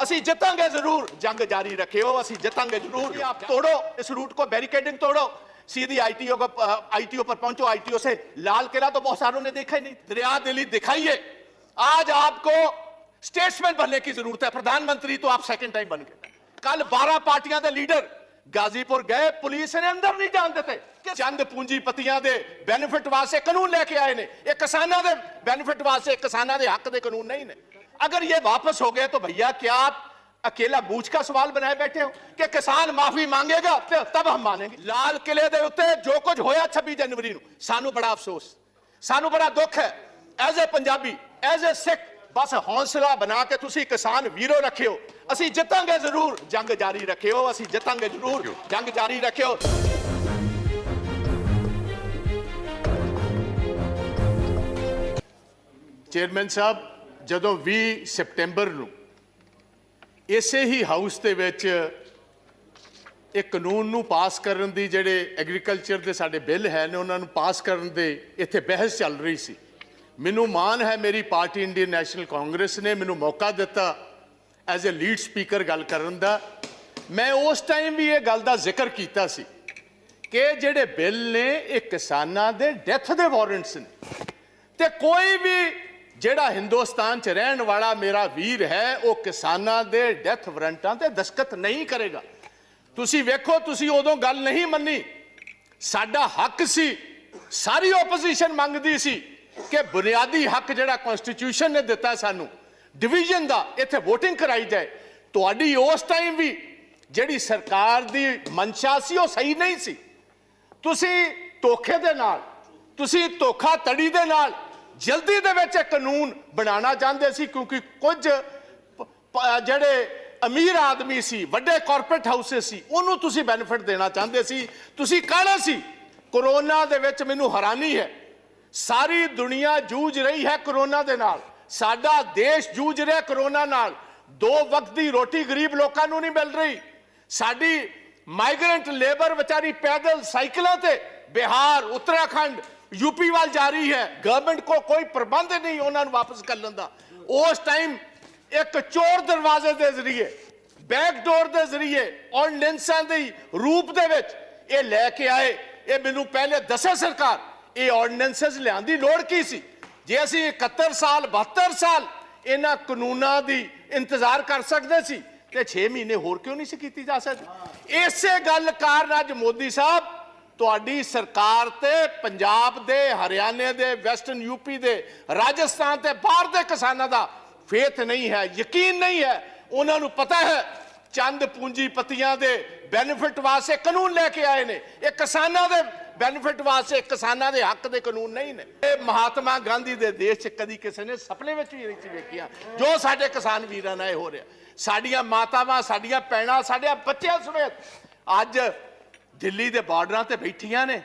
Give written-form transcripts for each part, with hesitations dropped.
ਅਸੀਂ ਜਿੱਤਾਂਗੇ जरूर, जंग जारी रखियो, ਅਸੀਂ जितांगे जरूर। आप तोड़ो इस रूट को, बैरिकेडिंग तोड़ो, सीधी आईटीओ पर पहुंचो। आईटीओ से लाल किला तो बहुत सारों ने देखा ही नहीं, दरिया दिली दिखाइए। आज आपको स्टेट्समैन बनने की जरूरत है, प्रधानमंत्री तो आप सेकंड टाइम बन गए। कल 12 पार्टियां के लीडर गाजीपुर गए, पुलिस ने अंदर नहीं जान देते। चंद पूंजीपतियां दे बेनिफिट वास्ते कानून लेके आए ने, ये किसानां दे बेनिफिट वास्ते, किसानां दे हक दे कानून नहीं ने। अगर ये वापस हो गए तो भैया क्या आप अकेला बूझ का सवाल बनाए बैठे हो कि किसान माफी मांगेगा तब हम मानेंगे? लाल किले दे उत्ते जो कुछ होया 26 जनवरी नूं, सानू बड़ा अफसोस, सानू बड़ा दुख है। As a Punjabi, as a Sikh, बस हौसला बना के तुसी किसान वीरो रखियो, असी जितांगे जरूर। जंग जारी रखियो, असी जितांगे जरूर, जंग जारी रखियो। चेयरमैन साहब, ਜਦੋਂ 20 ਸਤੰਬਰ ਨੂੰ ਇਸੇ ਹੀ ਹਾਊਸ ਦੇ ਵਿੱਚ ਇੱਕ ਕਾਨੂੰਨ ਨੂੰ ਪਾਸ ਕਰਨ ਦੀ, ਜਿਹੜੇ ਐਗਰੀਕਲਚਰ ਦੇ ਸਾਡੇ ਬਿੱਲ ਹੈ ਨੇ ਉਹਨਾਂ ਨੂੰ ਪਾਸ ਕਰਨ ਦੇ ਇੱਥੇ ਬਹਿਸ ਚੱਲ ਰਹੀ ਸੀ, ਮੈਨੂੰ ਮਾਣ ਹੈ ਮੇਰੀ ਪਾਰਟੀ ਇੰਡੀਅਨ ਨੈਸ਼ਨਲ ਕਾਂਗਰਸ ਨੇ ਮੈਨੂੰ ਮੌਕਾ ਦਿੱਤਾ ਐਜ਼ ਅ ਲੀਡ ਸਪੀਕਰ ਗੱਲ ਕਰਨ ਦਾ। ਮੈਂ ਉਸ ਟਾਈਮ ਵੀ ਇਹ ਗੱਲ ਦਾ ਜ਼ਿਕਰ ਕੀਤਾ ਸੀ ਕਿ ਜਿਹੜੇ ਬਿੱਲ ਨੇ ਇਹ ਕਿਸਾਨਾਂ ਦੇ ਡੈਥ ਦੇ ਵਾਰੰਟਸ ਨੇ, ਤੇ ਕੋਈ ਵੀ ਜਿਹੜਾ ਹਿੰਦੁਸਤਾਨ 'ਚ ਰਹਿਣ ਵਾਲਾ ਮੇਰਾ ਵੀਰ ਹੈ ਉਹ ਕਿਸਾਨਾਂ ਦੇ ਡੈਥ ਵਾਰੰਟਾਂ ਤੇ ਦਸਤਖਤ ਨਹੀਂ ਕਰੇਗਾ। ਤੁਸੀਂ ਵੇਖੋ, ਤੁਸੀਂ ਉਦੋਂ ਗੱਲ ਨਹੀਂ ਮੰਨੀ, ਸਾਡਾ ਹੱਕ ਸੀ, ਸਾਰੀ ਓਪੋਜੀਸ਼ਨ ਮੰਗਦੀ ਸੀ ਕਿ ਬੁਨਿਆਦੀ ਹੱਕ ਜਿਹੜਾ ਕਨਸਟੀਟਿਊਸ਼ਨ ਨੇ ਦਿੱਤਾ ਸਾਨੂੰ ਡਿਵੀਜ਼ਨ ਦਾ, ਇੱਥੇ ਵੋਟਿੰਗ ਕਰਾਈ ਜਾਏ। ਤੁਹਾਡੀ ਉਸ ਟਾਈਮ ਵੀ ਜਿਹੜੀ ਸਰਕਾਰ ਦੀ ਮਨਸ਼ਾ ਸੀ ਉਹ ਸਹੀ ਨਹੀਂ ਸੀ। ਤੁਸੀਂ ਧੋਖੇ ਦੇ ਨਾਲ, ਤੁਸੀਂ ਧੋਖਾਧੜੀ ਦੇ ਨਾਲ ਜਲਦੀ ਦੇ ਵਿੱਚ ਕਾਨੂੰਨ ਬਣਾਉਣਾ ਚਾਹੁੰਦੇ ਸੀ, ਕਿਉਂਕਿ ਕੁਝ ਜਿਹੜੇ ਅਮੀਰ ਆਦਮੀ ਸੀ, ਵੱਡੇ ਕਾਰਪੋਰੇਟ ਹਾਊਸਿਸ ਸੀ, ਉਹਨੂੰ ਤੁਸੀਂ ਬੈਨੀਫਿਟ ਦੇਣਾ ਚਾਹੁੰਦੇ ਸੀ। ਤੁਸੀਂ ਕਾਹਲੇ ਸੀ। ਕੋਰੋਨਾ ਦੇ ਵਿੱਚ ਮੈਨੂੰ ਹੈਰਾਨੀ ਹੈ, ਸਾਰੀ ਦੁਨੀਆ ਜੂਝ ਰਹੀ ਹੈ ਕੋਰੋਨਾ ਦੇ ਨਾਲ, ਸਾਡਾ ਦੇਸ਼ ਜੂਝ ਰਿਹਾ ਕੋਰੋਨਾ ਨਾਲ। 2 ਵਕਤ ਦੀ ਰੋਟੀ ਗਰੀਬ ਲੋਕਾਂ ਨੂੰ ਨਹੀਂ ਮਿਲ ਰਹੀ। ਸਾਡੀ ਮਾਈਗ੍ਰੈਂਟ ਲੇਬਰ ਵਿਚਾਰੀ ਪੈਦਲ ਸਾਈਕਲਾਂ ਤੇ ਬਿਹਾਰ, ਉੱਤਰਾਖੰਡ, यूपी वाल जा रही है। गवर्नमेंट को कोई प्रबंध नहीं उन्होंने वापस कर लेंदा। उस टाइम एक चोर दरवाजे के जरिए, बैकडोर के जरिए ऑर्डिनेंसां दे रूप दे विच ये लैके आए। ये मैनू पहले दसे सरकार ये ऑर्डिनेंसेस लियाउण दी लोड़ की सी? जे असीं 71 साल 72 साल इन्हां कानूनां दी इंतजार कर सकते सी ते 6 महीने होर क्यों नहीं सी कीती जा सकदी? इसे गल कारण अज मोदी साहब ਤੁਹਾਡੀ ਸਰਕਾਰ ਤੇ ਪੰਜਾਬ ਦੇ, ਹਰਿਆਣੇ ਦੇ, ਵੈਸਟਰਨ ਯੂਪੀ ਦੇ, ਰਾਜਸਥਾਨ ਤੇ ਬਾਹਰ ਦੇ ਕਿਸਾਨਾਂ ਦਾ ਫੇਥ ਨਹੀਂ ਹੈ, ਯਕੀਨ ਨਹੀਂ ਹੈ। ਉਹਨਾਂ ਨੂੰ ਪਤਾ ਹੈ ਚੰਦ ਪੂੰਜੀਪਤੀਆਂ ਦੇ ਬੈਨੀਫਿਟ ਵਾਸਤੇ ਕਾਨੂੰਨ ਲੈ ਕੇ ਆਏ ਨੇ, ਇਹ ਕਿਸਾਨਾਂ ਦੇ ਬੈਨੀਫਿਟ ਵਾਸਤੇ, ਕਿਸਾਨਾਂ ਦੇ ਹੱਕ ਦੇ ਕਾਨੂੰਨ ਨਹੀਂ ਨੇ। ਇਹ ਮਹਾਤਮਾ ਗਾਂਧੀ ਦੇ ਦੇਸ਼ 'ਚ ਕਦੀ ਕਿਸੇ ਨੇ ਸੁਪਨੇ ਵਿੱਚ ਵੀ ਨਹੀਂ ਸੀ ਵੇਖਿਆ ਜੋ ਸਾਡੇ ਕਿਸਾਨ ਵੀਰਾਂ ਨਾਲ ਹੋ ਰਿਹਾ। ਸਾਡੀਆਂ ਮਾਤਾਵਾਂ, ਸਾਡੀਆਂ ਭੈਣਾਂ, ਸਾਡੇ ਬੱਚਿਆਂ ਸਮੇਤ ਅੱਜ ਦਿੱਲੀ ਦੇ ਬਾਰਡਰਾਂ ਤੇ ਬੈਠੀਆਂ ਨੇ।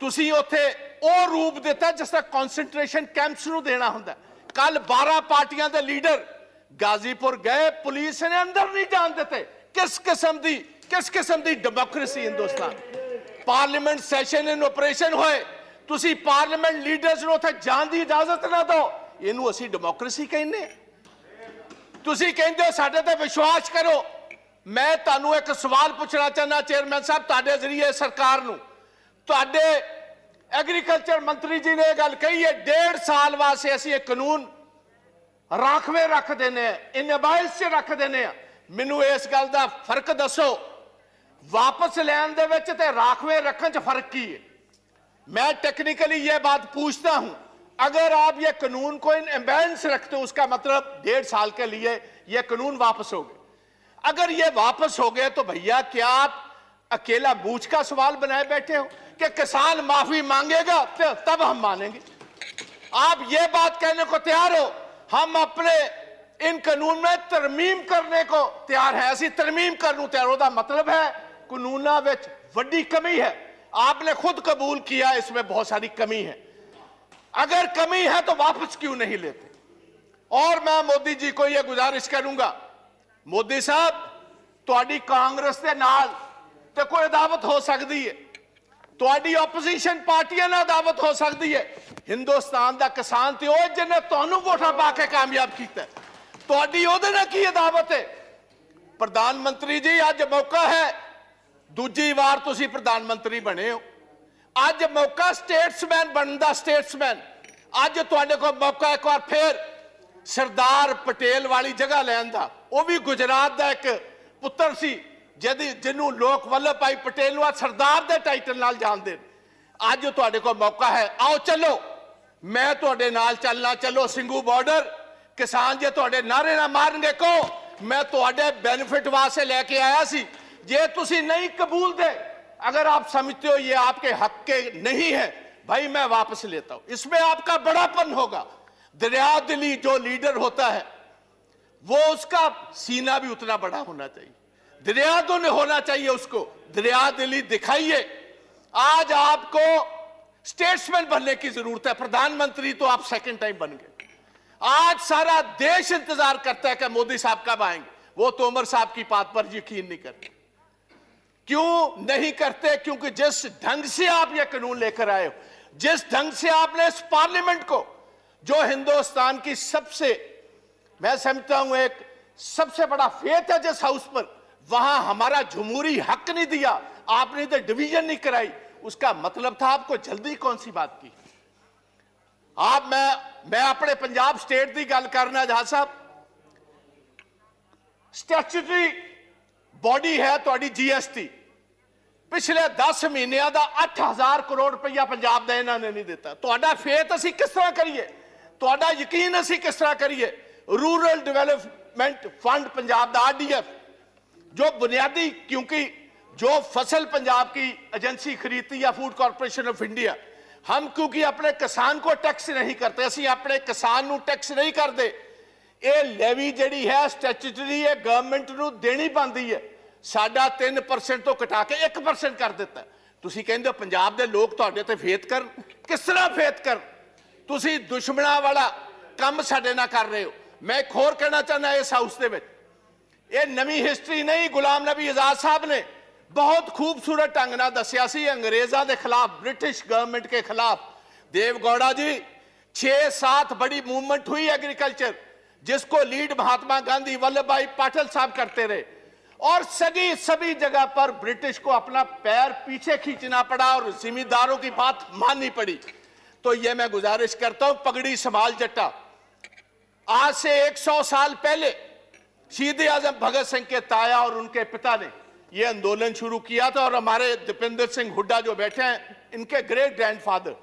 ਤੁਸੀਂ ਉੱਥੇ ਉਹ ਰੂਪ ਦਿੱਤਾ ਜਿਸ ਤਰ੍ਹਾਂ ਕਨਸੈਂਟਰੇਸ਼ਨ ਕੈਂਪਸ ਨੂੰ ਦੇਣਾ ਹੁੰਦਾ। ਕੱਲ 12 ਪਾਰਟੀਆਂ ਦੇ ਲੀਡਰ गाजीपुर गए, पुलिस ने अंदर नहीं जान देते। किस किस्म दी democracy Hindustan? Parliament session in operation होए, तुसी पार्लियामेंट लीडर्स नूं उत्थे जाण दी इजाजत ना दो, इहनूं असीं डेमोक्रेसी कहने? तुसी कहंदे हो साडे ते विश्वास करो। मैं तुहानूं एक सवाल पूछना चाहना चेयरमैन साहब, तुहाडे जरिए सरकार नूं, तुहाडे एग्रीकल्चर मंत्री जी ने गल कही है 1.5 साल वास्ते असीं एक कानून राखवे रख देने, इनबाइज च रख देने। मैनूं इस गल दा फर्क दसो, वापस लैण दे विच ते राखवे रखण च फर्क की है? मैं टेक्निकली ये बात पूछता हूं, अगर आप ये कानून को इन एम्बेंस रखते हो, उसका मतलब 1.5 साल के लिए ये कानून वापस हो गए। अगर ये वापस हो गए तो भैया क्या आप अकेला बूझ का सवाल बनाए बैठे हो कि किसान माफी मांगेगा तब हम मानेंगे? आप ये बात कहने को तैयार हो हम अपने इन कानून में तरमीम करने को तैयार है? ऐसी तरमीम करने तैयार होता मतलब है कानूना विच वड्डी कमी है। आपने खुद कबूल किया इसमें बहुत सारी कमी है। अगर कमी है तो वापस क्यों नहीं लेते? और मैं मोदी जी को यह गुजारिश करूंगा, मोदी साहब तुहाडी कांग्रेस के नाल ते कोई अदावत हो सकती है, तुहाडी ओपोजिशन पार्टियां नाल अदावत हो सकती है। हिंदुस्तान दा किसान ते ओ जिन्हें तुहानूं वोटां पा के कामयाब कीता, तुहाडी ओहदे नाल की अदावत है? प्रधानमंत्री जी अज मौका है, दूजी बार तुसी प्रधानमंत्री बने हो, अज मौका स्टेट्समैन बनने का, स्टेट्समैन अज तुहाडे कोल मौका एक बार फिर सरदार पटेल वाली जगह लैन दा। वो भी गुजरात का एक पुत्र सी जिन्हों लोग वल्लभ भाई पटेल सरदार के टाइटल नाल जानते। अज तुहाडे कोल मौका है, आओ चलो, मैं तुहाडे नाल चलना, चलो सिंघू बॉर्डर। किसान जे तुहाडे नारे ना मारनगे को मैं तुहाडे बेनिफिट वास्ते लेके आया सी। जे तुसी नहीं कबूल दे, अगर आप समझते हो ये आपके हक के नहीं है, भाई मैं वापस लेता हूं। इसमें आपका बड़ापन होगा। दरिया दिली जो लीडर होता है वो उसका सीना भी उतना बड़ा होना चाहिए, दरिया दिल होना चाहिए उसको। दरिया दिली दिखाइए। आज आपको स्टेट्समैन बनने की जरूरत है, प्रधानमंत्री तो आप सेकंड टाइम बन गए। आज सारा देश इंतजार करता है कि मोदी साहब कब आएंगे। वो तोमर साहब की बात पर यकीन नहीं करते। क्यों नहीं करते? क्योंकि जिस ढंग से आप ये कानून लेकर आए हो, जिस ढंग से आपने इस पार्लियामेंट को, जो हिंदुस्तान की सबसे, मैं समझता हूं एक सबसे बड़ा फेथ है जिस हाउस पर, वहां हमारा जमहूरी हक नहीं दिया, आपने तो डिवीजन नहीं कराई। उसका मतलब था आपको जल्दी कौन सी बात की। आप मैं अपने पंजाब स्टेट की गल करना जहाज साहब, स्टैट्यूटरी बॉडी है थोड़ी जीएसटी, पिछले 10 महीनों का 8000 करोड़ रुपया पंजाब का इन्होंने नहीं दिता। तो फेथ असी किस तरह करिए, तो यकीन असी किस तरह करिए। रूरल डेवलपमेंट फंड पंजाब का आरडीएफ जो बुनियादी, क्योंकि जो फसल पंजाब की एजेंसी खरीदती है फूड कॉर्पोरेशन ऑफ इंडिया, हम क्योंकि अपने किसान को टैक्स नहीं करते, असी अपने किसान को टैक्स नहीं करते। ये लेवी जी है स्टैट्यूटरी है, गवर्नमेंट को देनी पाती है। साडा 3% तो कटा के 1% कर दिता। तुसी कहंदे हो पंजाब के लोग तुहाडे ते फेथ कर, किस तरह फेथ कर? तुसी दुश्मना वाला काम साडे नाल कर रहे हो। मैं एक होर कहना चाहना इस हाउस दे विच, ये नवी हिस्टरी नहीं, गुलाम नबी आजाद साहब ने बहुत खूबसूरत ढंग नाल दस्सिया सी अंग्रेजों के खिलाफ, ब्रिटिश गवर्नमेंट के खिलाफ। देवगौड़ा जी 6-7 बड़ी मूवमेंट हुई एग्रीकल्चर, जिसको लीड महात्मा गांधी, वल्लभ भाई पटेल साहब करते रहे, और सभी जगह पर ब्रिटिश को अपना पैर पीछे खींचना पड़ा और जिम्मेदारों की बात माननी पड़ी। तो ये मैं गुजारिश करता हूं, पगड़ी संभाल जट्टा। आज से 100 साल पहले शहीद आजम भगत सिंह के ताया और उनके पिता ने यह आंदोलन शुरू किया था, और हमारे दीपेंद्र सिंह हुड्डा जो बैठे हैं, इनके ग्रेट ग्रैंडफादर,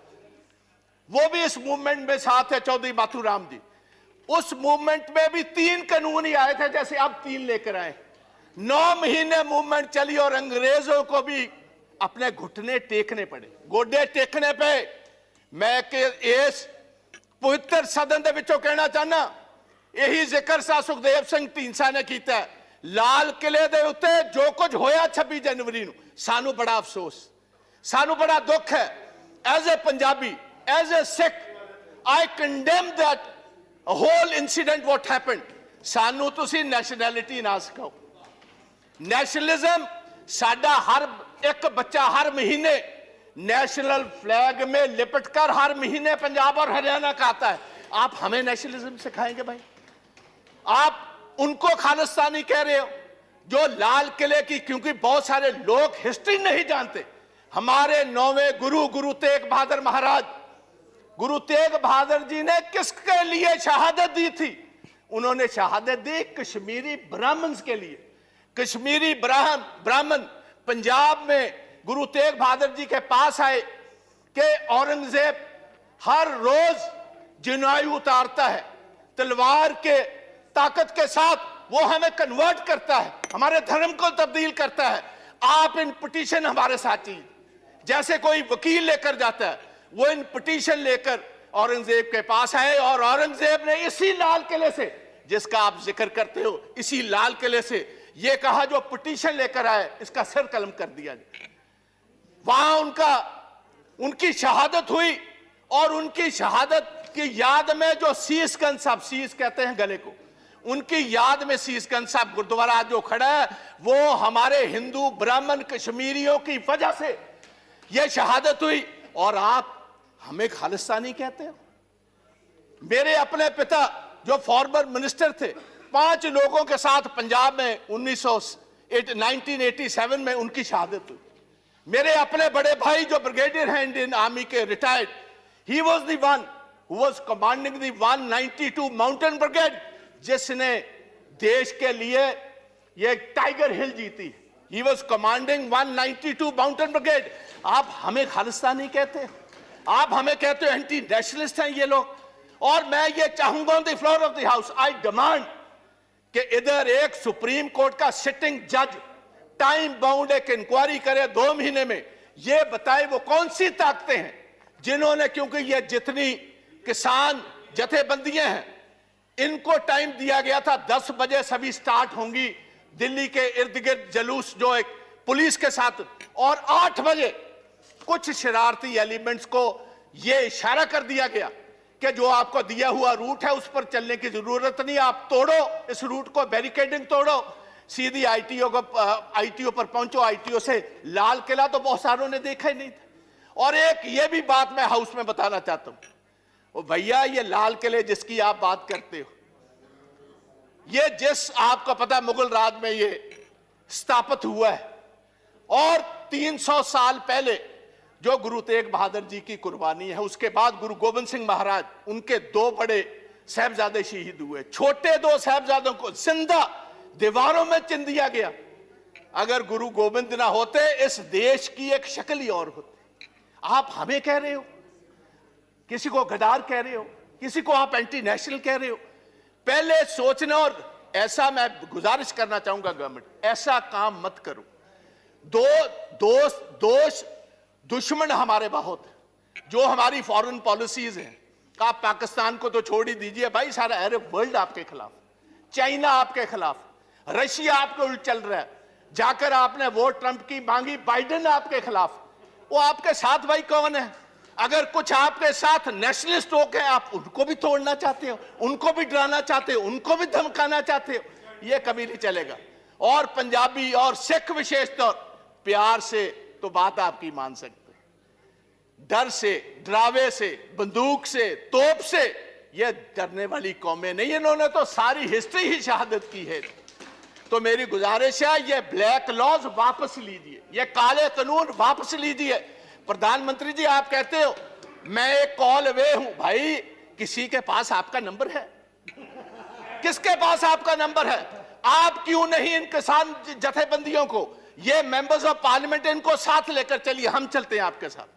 वो भी इस मूवमेंट में साथ है, चौधरी माथुराम जी। उस मूवमेंट में भी 3 कानून ही आए थे, जैसे अब 3 लेकर आए। 9 महीने मूवमेंट चली और अंग्रेजों को भी अपने घुटने टेकने पड़े, गोडे टेकने पे। मैं इस पवित्र सदन के विचों कहना चाहना, यही जिक्र सा सुखदेव सिंह ढींडसा ने किया है। लाल किले दे उत्ते जो कुछ होया 26 जनवरी नूं, सानू बड़ा अफसोस, सानू बड़ा दुख है। As a Punjabi, as a Sikh, I condemn that whole incident what happened. सानू तुसी नैशनैलिटी ना सिखाओ। नेशनलिज्म साडा हर एक बच्चा हर महीने नेशनल फ्लैग में लिपटकर हर महीने पंजाब और हरियाणा का आता है। आप हमें नेशनलिज्म सिखाएंगे भाई? आप उनको खालिस्तानी कह रहे हो जो लाल किले की, क्योंकि बहुत सारे लोग हिस्ट्री नहीं जानते। हमारे 9वें गुरु तेग बहादुर महाराज, गुरु तेग बहादुर जी ने किसके लिए शहादत दी थी? उन्होंने शहादत दी कश्मीरी ब्राह्मण्स के लिए। कश्मीरी ब्राह्मण पंजाब में गुरु तेग बहादुर जी के पास आए कि औरंगजेब हर रोज जनायु उतारता है, तलवार के ताकत के साथ वो हमें कन्वर्ट करता है, हमारे धर्म को तब्दील करता है। आप इन पिटीशन हमारे साथ चाहिए। जैसे कोई वकील लेकर जाता है, वो इन पिटीशन लेकर औरंगजेब के पास आए, और औरंगजेब ने इसी लाल किले से, जिसका आप जिक्र करते हो, इसी लाल किले से ये कहा जो पिटीशन लेकर आए इसका सिर कलम कर दिया जाए। वहां उनकी शहादत हुई, और उनकी शहादत की याद में जो शीशगंज साहब, शीश कहते हैं गले को, उनकी याद में शीशगंज साहब गुरुद्वारा जो खड़ा है, वो हमारे हिंदू ब्राह्मण कश्मीरियों की वजह से यह शहादत हुई, और आप हमें खालिस्तानी कहते हो। मेरे अपने पिता जो फॉर्मर मिनिस्टर थे, 5 लोगों के साथ पंजाब में 1987 में उनकी शहादत हुई। मेरे अपने बड़े भाई जो ब्रिगेडियर हैं इंडियन आर्मी के, retired, he was the one who was commanding the 192 mountain brigade, जिसने देश के लिए ये टाइगर हिल जीती। He was commanding 192 mountain brigade. आप हमें खालिस्तानी कहते, आप हमें कहते हो एंटी नेशनलिस्ट हैं ये लोग। और मैं ये चाहूंगा on the floor of the house, I demand कि इधर एक सुप्रीम कोर्ट का सिटिंग जज टाइम बाउंड एक इंक्वायरी करे 2 महीने में, ये बताए वो कौन सी ताकतें हैं जिन्होंने, क्योंकि ये जितनी किसान जथेबंदियां हैं इनको टाइम दिया गया था 10 बजे सभी स्टार्ट होंगी दिल्ली के इर्द गिर्द जलूस जो एक पुलिस के साथ, और 8 बजे कुछ शरारती एलिमेंट्स को यह इशारा कर दिया गया कि जो आपको दिया हुआ रूट है उस पर चलने की जरूरत नहीं, आप तोड़ो इस रूट को, बैरिकेडिंग तोड़ो, सीधी आईटीओ पर पहुंचो। आईटीओ से लाल किला तो बहुत सारों ने देखा ही नहीं था। और एक ये भी बात मैं हाउस में बताना चाहता हूं, ओ भैया ये लाल किले जिसकी आप बात करते हो, ये जिस आपको पता मुगल राज में ये स्थापित हुआ है, और 300 साल पहले जो गुरु तेग बहादुर जी की कुर्बानी है, उसके बाद गुरु गोविंद सिंह महाराज, उनके 2 बड़े साहबजादे शहीद हुए। छोटे 2 साहबजादों को जिंदा दीवारों में चिन दिया गया। अगर गुरु गोविंद ना होते इस देश की एक शक्ल ही और होती। आप हमें कह रहे हो, किसी को गद्दार कह रहे हो, किसी को आप एंटी नेशनल कह रहे हो। पहले सोचना, और ऐसा मैं गुजारिश करना चाहूंगा गवर्नमेंट, ऐसा काम मत करो। दुश्मन हमारे बहुत है, जो हमारी फॉरेन पॉलिसीज हैं। आप पाकिस्तान को तो छोड़ ही दीजिए भाई, सारा अरब वर्ल्ड आपके खिलाफ, चाइना आपके खिलाफ, रशिया आपके उल्ट चल रहा है। जाकर आपने वोट ट्रंप की मांगी, बाइडेन आपके खिलाफ। वो आपके साथ भाई कौन है? अगर कुछ आपके साथ नेशनलिस्ट लोग हैं, आप उनको भी तोड़ना चाहते हो, उनको भी डराना चाहते हो, उनको भी धमकाना चाहते हो, ये कभी नहीं चलेगा। और पंजाबी और सिख विशेष तौर प्यार से तो बात आपकी मान सकते, डर से, डरावे से, बंदूक से, तोप से ये डरने वाली कौमें नहीं। इन्होंने तो सारी हिस्ट्री ही शहादत की है। तो मेरी गुजारिश है, ये ब्लैक लॉज वापस लीजिए, ये काले कानून वापस लीजिए। प्रधानमंत्री जी आप कहते हो मैं एक कॉल अवे हूं, भाई किसी के पास आपका नंबर है? किसके पास आपका नंबर है? आप क्यों नहीं इन किसान जथेबंदियों को, ये मेंबर्स ऑफ पार्लियामेंट, इनको साथ लेकर चलिए, हम चलते हैं आपके साथ।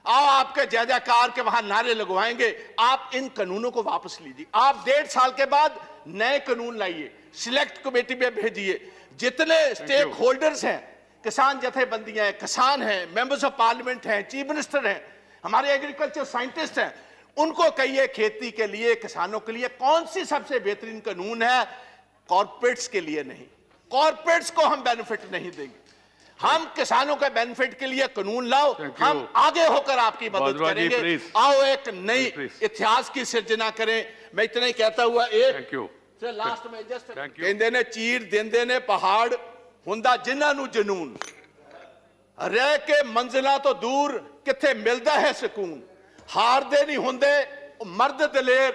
आओ आपके जय जयकार के वहां नारे लगवाएंगे। आप इन कानूनों को वापस लीजिए। आप 1.5 साल के बाद नए कानून लाइए, सिलेक्ट कमेटी में भेजिए। जितने स्टेक होल्डर्स हैं, किसान जथेबंदियां हैं, किसान हैं, मेंबर्स ऑफ पार्लियामेंट हैं, चीफ मिनिस्टर हैं, हमारे एग्रीकल्चर साइंटिस्ट हैं, उनको कहिए खेती के लिए, किसानों के लिए कौन सी सबसे बेहतरीन कानून है। कॉर्पोरेट्स के लिए नहीं, कॉर्पोरेट्स को हम बेनिफिट नहीं देंगे। हम किसानों के बेनिफिट के लिए कानून लाओ, हम आगे होकर आपकी मदद करेंगे। आओ एक नई इतिहास की सिर्जना करें। मैं इतना ही कहता हुआ एक लास्ट में जस्ट कहते ने चीर देंदे ने पहाड़ हुंदा जिन्हां नूं जनून, रह के मंजिलां तो दूर किथे मिलदा है सुकून। हारदे नहीं हुंदे मर्द दलेर,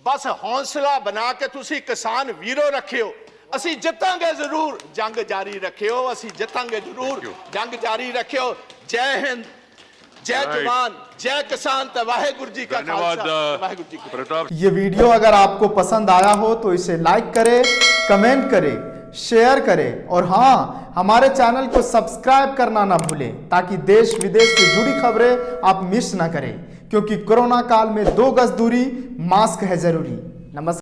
बस हौसला बना के तुसी किसान वीरो रखियो। असी जितांगे जरूर, जंग जारी रखियो, असी जितांगे जरूर, जंग जारी रखियो। जय हिंद, जय जवान, जय किसान, वाहेगुरु जी का खालसा, वाहेगुरु जी की फतेह। ये वीडियो अगर आपको पसंद आया हो तो इसे लाइक करें, कमेंट करें, शेयर करें, और हाँ, हमारे चैनल को सब्सक्राइब करना ना भूलें, ताकि देश विदेश से जुड़ी खबरें आप मिस ना करें। क्योंकि कोरोना काल में 2 गज दूरी, मास्क है जरूरी। नमस्कार।